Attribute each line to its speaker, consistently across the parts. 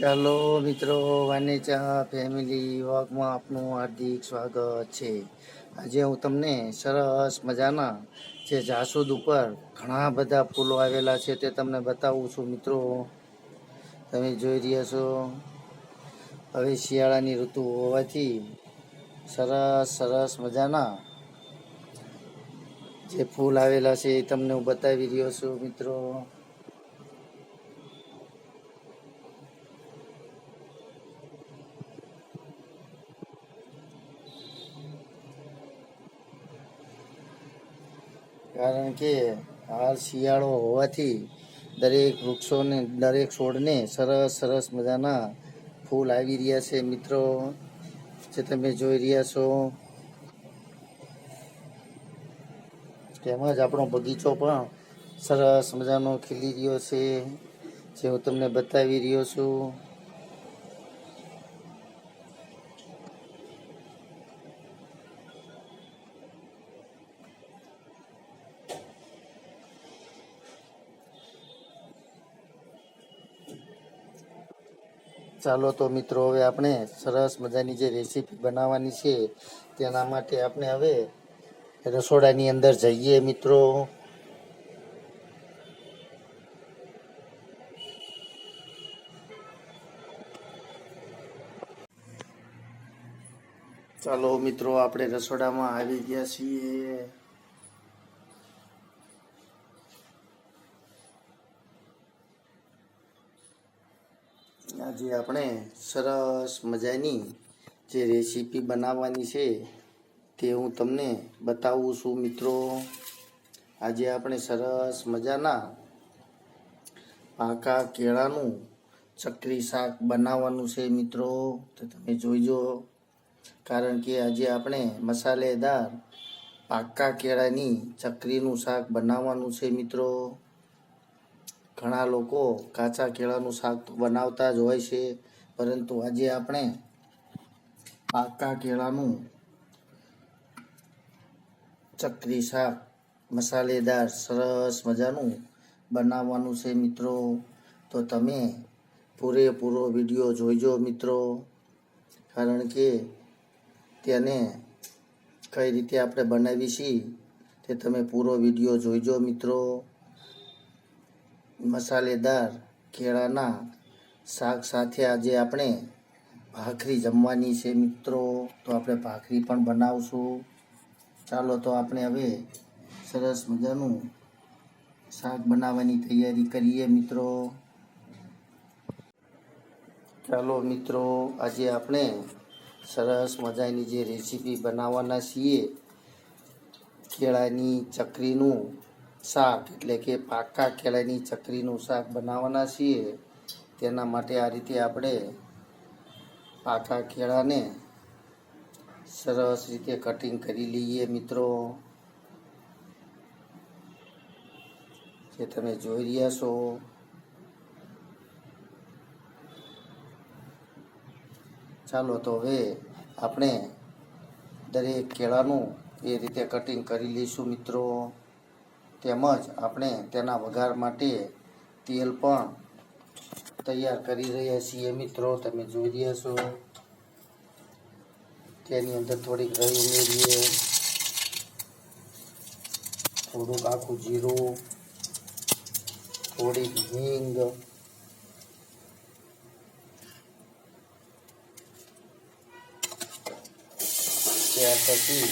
Speaker 1: ચાલો મિત્રો, વાનેચા ફેમિલી વોકમાં આપનું હાર્દિક સ્વાગત છે. આજે હું તમને સરસ મજાના જે જાસૂદ ઉપર ઘણા બધા ફૂલો આવેલા છે તે તમને બતાવું છું. મિત્રો તમે જોઈ રહ્યા છો, હવે શિયાળાની ઋતુ હોવાથી સરસ સરસ મજાના જે ફૂલ આવેલા છે એ તમને હું બતાવી રહ્યો છું. મિત્રો કારણ કે હાલ શિયાળો હોવાથી દરેક વૃક્ષોને દરેક છોડને સરસ સરસ મજાના ફૂલ આવી રહ્યા છે. મિત્રો જે તમે જોઈ રહ્યા છો, તેમજ આપણો બગીચો પણ સરસ મજાનો ખીલી રહ્યો છે, જે હું તમને બતાવી રહ્યો છું. ચાલો તો મિત્રો, હવે આપણે સરસ મજાની જે રેસીપી બનાવવાની છે તેના માટે આપણે હવે રસોડાની અંદર જઈએ. મિત્રો ચાલો મિત્રો, આપણે રસોડામાં આવી ગયા છીએ. આજે આપણે સરસ મજાની જે રેસીપી બનાવવાની છે તે હું તમને બતાવું છું. મિત્રો આજે આપણે સરસ મજાના પાકા કેળાનું ચકરી શાક બનાવવાનું છે. મિત્રો તો તમે જોઈજો, કારણ કે આજે આપણે મસાલેદાર પાકા કેળાની ચકરીનું શાક બનાવવાનું છે. મિત્રો ઘણા લોકો કાચા કેળાનું શાક તો બનાવતા જ હોય છે, પરંતુ આજે આપણે પાકા કેળાનું ચકરી શાક મસાલેદાર સરસ મજાનું બનાવવાનું છે. મિત્રો તો તમે પૂરેપૂરો વિડીયો જોઈજો. મિત્રો કારણ કે તેને કઈ રીતે આપણે બનાવી છીએ તે તમે પૂરો વિડીયો જોઈજો. મિત્રો મસાલેદાર કેળાના શાક સાથે આજે આપણે ભાખરી જમવાની છે. મિત્રો તો આપણે ભાખરી પણ બનાવશું. ચાલો તો આપણે હવે સરસ મજાનું શાક બનાવવાની તૈયારી કરીએ. મિત્રો ચાલો મિત્રો, આજે આપણે સરસ મજાની જે રેસીપી બનાવવાના છીએ કેળાની ચકરીનું શાક, એટલે કે પાકા કેળાની ચકરીનું શાક બનાવવાના છીએ. તેના માટે આ રીતે આપણે પાકા કેળાને સરસ રીતે કટિંગ કરી લઈએ. મિત્રો જે તમે જોઈ રહ્યા છો, ચાલો તો હવે આપણે દરેક કેળાનું એ રીતે કટિંગ કરી લઈશું. મિત્રો તેમજ આપણે તેના વઘાર માટે તેલ પણ તૈયાર કરી રહ્યા છીએ. મિત્રો તમે જોઈ રહ્યા છો, તેની અંદર થોડીક રાઈ ઉમેરીએ, થોડુંક આખું જીરું, થોડીક હિંગ, ત્યાર પછી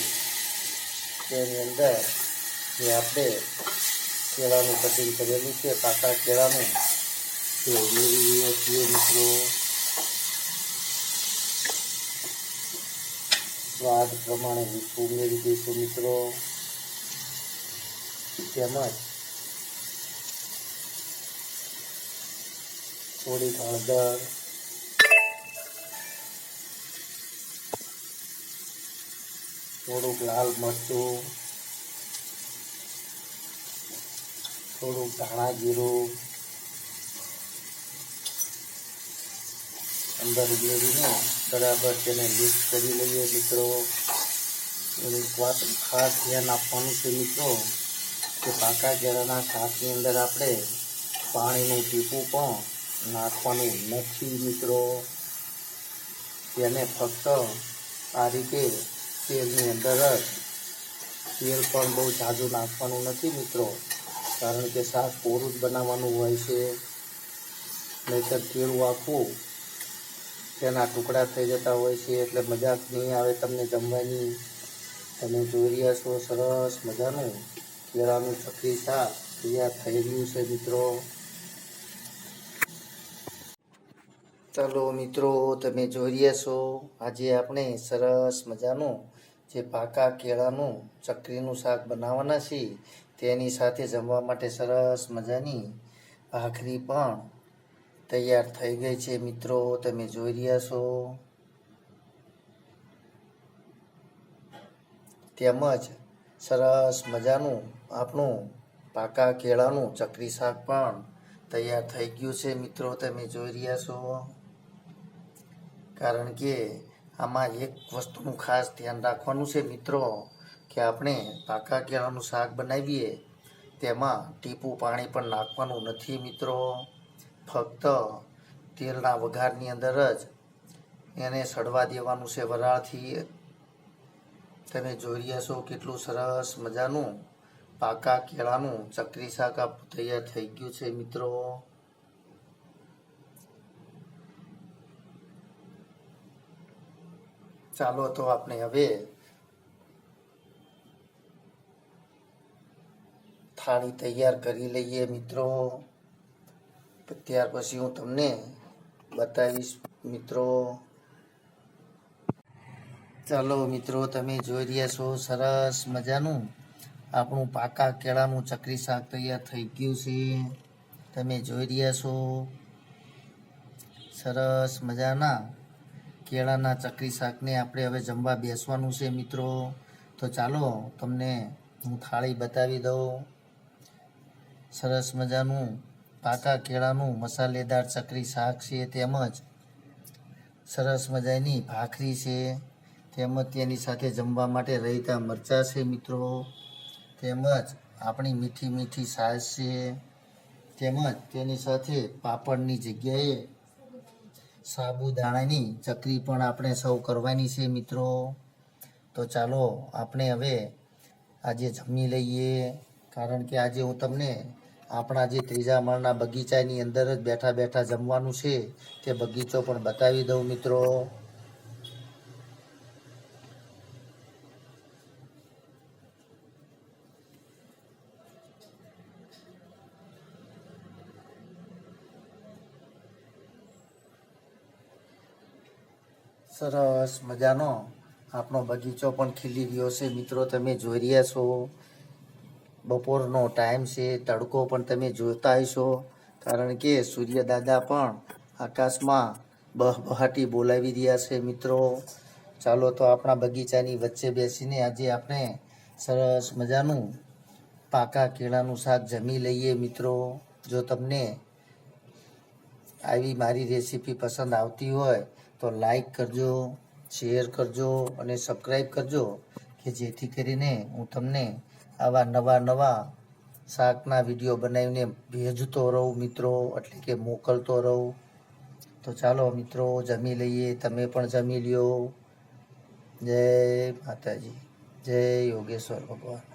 Speaker 1: તેની અંદર જે આપણે કેળાનું કટિંગ કરેલું છે પાકા કેળાનું તે ઉમેરી રહ્યા છીએ. મિત્રો સ્વાદ પ્રમાણે મીઠું ઉમેરી દઈશું. મિત્રો તેમજ થોડીક હળદર, થોડુંક લાલ મરચું, થોડુંક ધાણા જીરું અંદર ઉમેરીને બરાબર તેને મિક્સ કરી લઈએ. મિત્રો એની ખાસ ધ્યાન આપવાનું છે. મિત્રો કે પાકા કેળાના શાકની અંદર આપણે પાણીનું ટીપું પણ નાખવાનું નથી મિત્રો. તેને ફક્ત આ રીતે તેલની અંદર જ, તેલ પણ બહુ ઝાઝું નાખવાનું નથી મિત્રો, કારણ કે શાક કોરું જ બનાવવાનું હોય છે. નહીંતર કેળું આખું તેના ટુકડા થઈ જતા હોય છે, એટલે મજા જ નહીં આવે તમને જમવાની. તમે જોઈ રહ્યા છો સરસ મજાનું કેળાનું ચકરી શાક તૈયાર થઈ ગયું છે મિત્રો. ચાલો મિત્રો, તમે જોઈ રહ્યા છો આજે આપણે સરસ મજાનું જે પાકા કેળાનું ચકરીનું શાક બનાવવાના છીએ, તેની સાથે જમવા માટે સરસ મજાની ભાખરી પણ તૈયાર થઈ ગઈ છે મિત્રો. તમે જોઈ રહ્યા છો. તેમજ સરસ મજાનું આપણું પાકા કેળાનું ચકરી શાક પણ તૈયાર થઈ ગયું છે મિત્રો. તમે જોઈ રહ્યા છો. કારણ કે આમાં એક વસ્તુનું ખાસ ધ્યાન રાખવાનું છે મિત્રો, કે આપણે પાકા કેળાનું શાક બનાવીએ તેમાં ટીપું પાણી પણ નાખવાનું નથી મિત્રો. ફક્ત તેલના વઘારની અંદર જ એને સડવા દેવાનું છે વરાળથી. તમે જોઈ રહ્યા છો કેટલું સરસ મજાનું પાકા કેળાનું ચકરી શાક આપણું તૈયાર થઈ ગયું છે મિત્રો. ચાલો તો આપણે હવે થાળી તૈયાર કરી લઈએ મિત્રો. ત્યાર પછી હું તમને બતાવીશ મિત્રો. ચાલો મિત્રો, તમે જોઈ રહ્યા છો સરસ મજાનું આપણું પાકા કેળાનું ચકરી શાક તૈયાર થઈ ગયું છે. તમે જોઈ રહ્યા છો સરસ મજાના કેળાના ચકરી શાકને આપણે હવે જમવા બેસવાનું છે મિત્રો. તો ચાલો તમને હું થાળી બતાવી દઉં. સરસ મજાનું પાકા કેળાનું મસાલેદાર ચકરી શાક છે, તેમજ સરસ મજાની ભાખરી છે, તેમજ તેની સાથે જમવા માટે રહેતા મરચાં છે મિત્રો, તેમજ આપણી મીઠી મીઠી છાશ છે, તેમજ તેની સાથે પાપડની જગ્યાએ સાબુદાણાની ચકરી પણ આપણે સર્વ કરવાની છે મિત્રો. તો ચાલો આપણે હવે આજે જમી લઈએ, કારણ કે આજે હું તમને આપણા જે ત્રીજા માળના બગીચાની અંદર જ બેઠા બેઠા જમવાનું છે તે બગીચો પણ બતાવી દઉં મિત્રો. સરસ મજાનો આપણો બગીચો પણ ખીલી રહ્યો છે મિત્રો. તમે જોઈ રહ્યા છો બપોરનો ટાઈમ છે, તડકો પણ તમે જોતા હશો, કારણ કે સૂર્ય દાદા પણ આકાશમાં બહબહાટી બોલાવી રહ્યા છે મિત્રો. ચાલો તો આપણા બગીચાની વચ્ચે બેસીને આજે આપણે સરસ મજાનું પાકા કેળાનું શાક જમી લઈએ મિત્રો. જો તમને આવી મારી રેસીપી પસંદ આવતી હોય તો લાઈક કરજો, શેર કરજો અને સબસ્ક્રાઈબ કરજો, કે જેથી કરીને હું તમને આવા નવા શાકના વિડીયો બનાવીને ભેજતો રહું મિત્રો, એટલે કે મોકલતો રહું. તો ચાલો મિત્રો જમી લઈએ, તમે પણ જમી લ્યો. જય માતાજી, જય યોગેશ્વર ભગવાન.